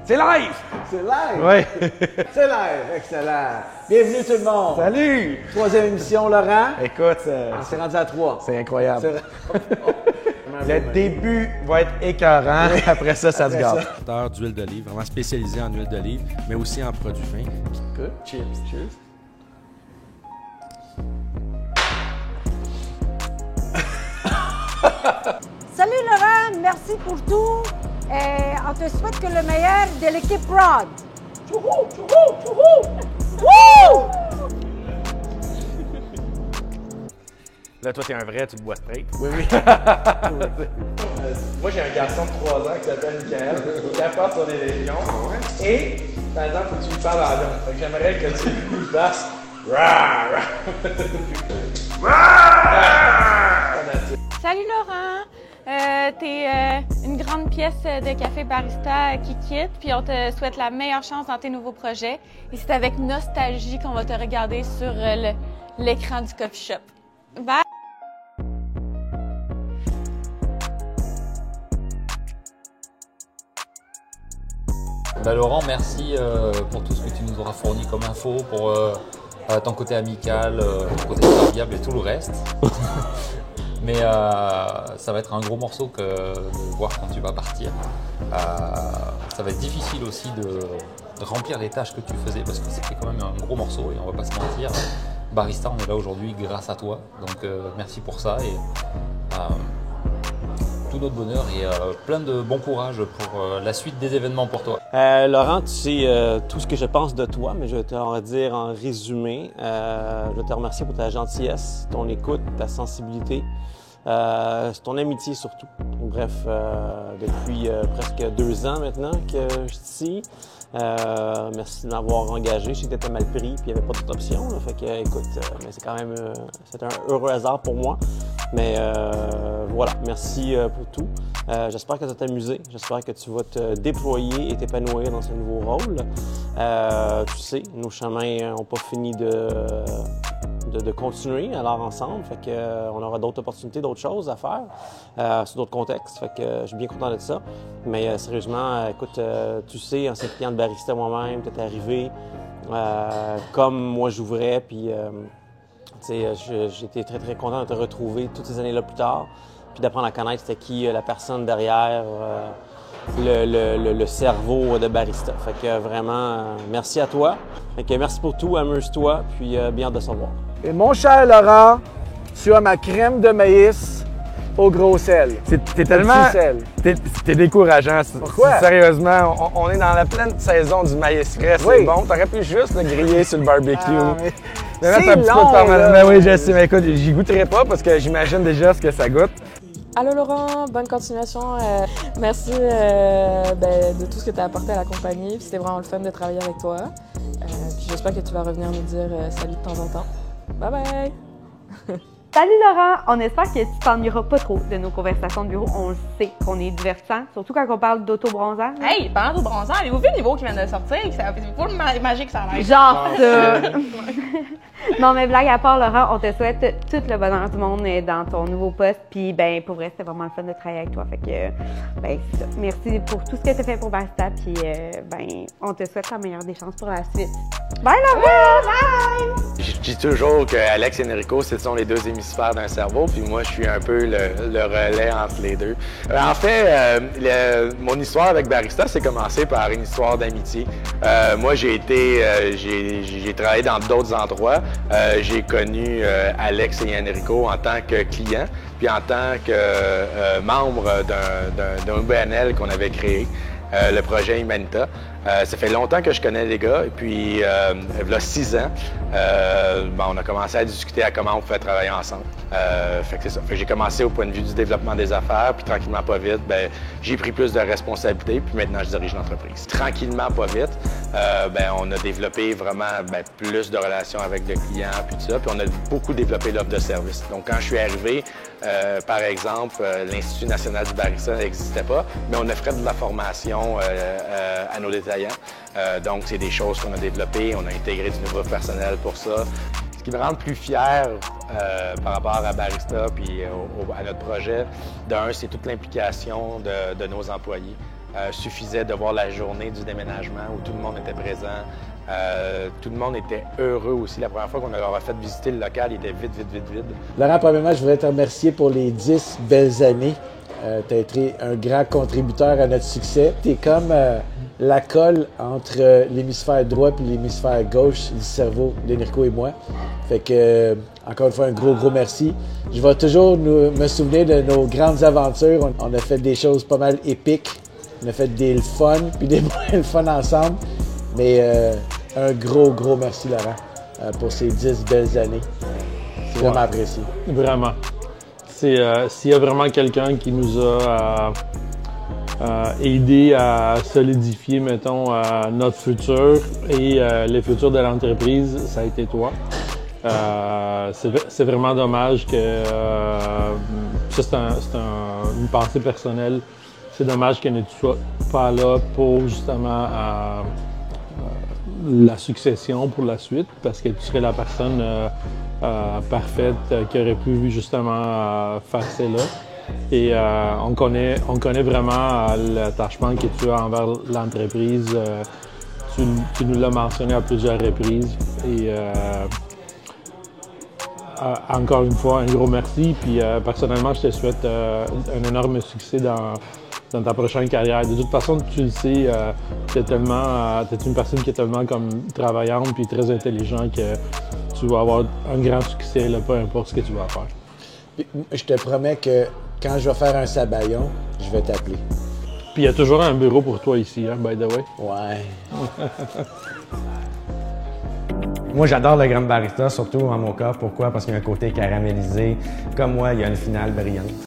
C'est live! C'est live! Oui. C'est live, excellent. Bienvenue tout le monde. Salut! Troisième émission, Laurent. Écoute, On s'est rendu à 3. c'est incroyable. Le début va être écœurant. Après ça, ça se gâte. D'huile d'olive, vraiment spécialisé en huile d'olive, mais aussi en produits fins. Good. Cheers. Cheers. Salut Laurent, merci pour tout. On te souhaite que le meilleur de l'équipe Rod. Tchouhou, tchouhou, tchouhou! Wouh! Là, toi, t'es un vrai, tu te bois straight. Oui, oui. Moi, j'ai un garçon de 3 ans qui s'appelle Michael, qui apporte sur des régions. Et, par exemple, faut que tu lui parles en viande. Fait que j'aimerais que tu lui fasses. Salut Laurent, t'es une grande pièce de café barista qui quitte, puis on te souhaite la meilleure chance dans tes nouveaux projets. Et c'est avec nostalgie qu'on va te regarder sur l'écran du coffee shop. Bye! Laurent, merci pour tout ce que tu nous auras fourni comme info, pour ton côté amical, ton côté serviable et tout le reste. Mais ça va être un gros morceau de voir quand tu vas partir. Ça va être difficile aussi de remplir les tâches que tu faisais parce que c'était quand même un gros morceau et on va pas se mentir. Barista, on est là aujourd'hui grâce à toi. Donc merci pour ça et tout notre bonheur et plein de bon courage pour la suite des événements pour toi. Laurent, tu sais tout ce que je pense de toi, mais je vais te dire en résumé. Je veux te remercier pour ta gentillesse, ton écoute, ta sensibilité, ton amitié surtout. Bref, depuis presque 2 ans maintenant que je suis ici. Merci de m'avoir engagé. Je sais que t'étais mal pris, puis il n'y avait pas d'autre option. Là. Fait que, écoute, mais c'est quand même c'est un heureux hasard pour moi. Mais voilà, merci pour tout. J'espère que tu vas t'amuser. J'espère que tu vas te déployer et t'épanouir dans ce nouveau rôle. Tu sais, nos chemins n'ont pas fini de continuer alors ensemble. Fait que, on aura d'autres opportunités, d'autres choses à faire sur d'autres contextes. Fait que je suis bien content de ça. Mais sérieusement, écoute, tu sais, ancien client de barista moi-même, tu es arrivé comme moi j'ouvrais. Puis, j'étais très, très content de te retrouver toutes ces années-là plus tard. Puis d'apprendre à connaître c'était qui la personne derrière le cerveau de barista. Fait que vraiment, merci à toi. Fait que merci pour tout, amuse-toi, puis bien hâte de savoir. Et mon cher Laurent, tu as ma crème de maïs au gros sel. T'es tellement. Sel. T'es décourageant. Pourquoi? Sérieusement, on est dans la pleine saison du maïs frais. Oui. C'est bon. T'aurais pu juste le griller sur le barbecue. Mais Mais mettre c'est un petit peu de long, parmesan. là. Ben oui, je sais. Mais écoute, j'y goûterai pas parce que j'imagine déjà ce que ça goûte. Allô Laurent, bonne continuation. Merci de tout ce que tu as apporté à la compagnie. Puis c'était vraiment le fun de travailler avec toi. Puis j'espère que tu vas revenir nous dire salut de temps en temps. Bye bye! Salut Laurent, on espère que tu t'ennuieras pas trop de nos conversations de bureau. On le sait qu'on est divertissant, surtout quand on parle d'auto-bronzant. Hey, parlant d'auto-bronzant, avez-vous vu le niveau qui vient de sortir? C'est pas magique ça a l'air. Genre ça! Non mais blague à part Laurent, on te souhaite tout le bonheur du monde dans ton nouveau poste. Puis ben pour vrai, c'était vraiment le fun de travailler avec toi. Fait que ben c'est ça. Merci pour tout ce que tu as fait pour Barista. Puis ben on te souhaite la meilleure des chances pour la suite. Bye Laurent! Bye! Je dis toujours que Alex et Enrico, ce sont les deux hémisphères d'un cerveau, puis moi, je suis un peu le relais entre les deux. En fait, mon histoire avec Barista, c'est commencé par une histoire d'amitié. Moi, j'ai travaillé dans d'autres endroits. J'ai connu Alex et Enrico en tant que client, puis en tant que membre d'un UBNL qu'on avait créé. Le projet Humanita. Ça fait longtemps que je connais les gars, et puis il y a 6 ans, on a commencé à discuter à comment on pouvait travailler ensemble. Fait que c'est ça. Fait que j'ai commencé au point de vue du développement des affaires, puis tranquillement, pas vite, j'ai pris plus de responsabilités, puis maintenant je dirige l'entreprise. Tranquillement, pas vite, on a développé vraiment plus de relations avec le client, puis tout ça, puis on a beaucoup développé l'offre de service. Donc quand je suis arrivé, par exemple, l'Institut national du barista n'existait pas, mais on offrait de la formation à nos détaillants. Donc, c'est des choses qu'on a développées. On a intégré du nouveau personnel pour ça. Ce qui me rend le plus fier par rapport à Barista puis à notre projet, d'un, c'est toute l'implication de nos employés. suffisait de voir la journée du déménagement où tout le monde était présent. Tout le monde était heureux aussi. La première fois qu'on leur a fait visiter le local, il était vide. Laurent, premièrement, je voudrais te remercier pour les 10 belles années. Tu as été un grand contributeur à notre succès. Tu es comme la colle entre l'hémisphère droit et l'hémisphère gauche du cerveau d'Enrico et moi. Fait que, encore une fois, un gros merci. Je vais toujours me souvenir de nos grandes aventures. On a fait des choses pas mal épiques. On a fait des fun puis des moins fun ensemble. Mais un gros merci, Laurent, pour ces 10 belles années. C'est vraiment apprécié. Vraiment. S'il y a vraiment quelqu'un qui nous a aidé à solidifier, mettons, notre futur et les futurs de l'entreprise, ça a été toi. C'est vraiment dommage que ça, c'est une pensée personnelle. C'est dommage que tu ne sois pas là pour justement la succession pour la suite, parce que tu serais la personne parfaite qui aurait pu justement faire cela. Et on connaît vraiment l'attachement que tu as envers l'entreprise. Tu nous l'as mentionné à plusieurs reprises. Et encore une fois, un gros merci. Puis personnellement, je te souhaite un énorme succès dans ta prochaine carrière. De toute façon, tu le sais, tu es une personne qui est tellement comme travaillante puis très intelligente que tu vas avoir un grand succès, là, peu importe ce que tu vas faire. Puis, je te promets que quand je vais faire un sabayon, je vais t'appeler. Puis il y a toujours un bureau pour toi ici, hein, by the way. Ouais. Moi, j'adore le Grand Barista, surtout en mon cas. Pourquoi? Parce qu'il y a un côté caramélisé. Comme moi, il y a une finale brillante.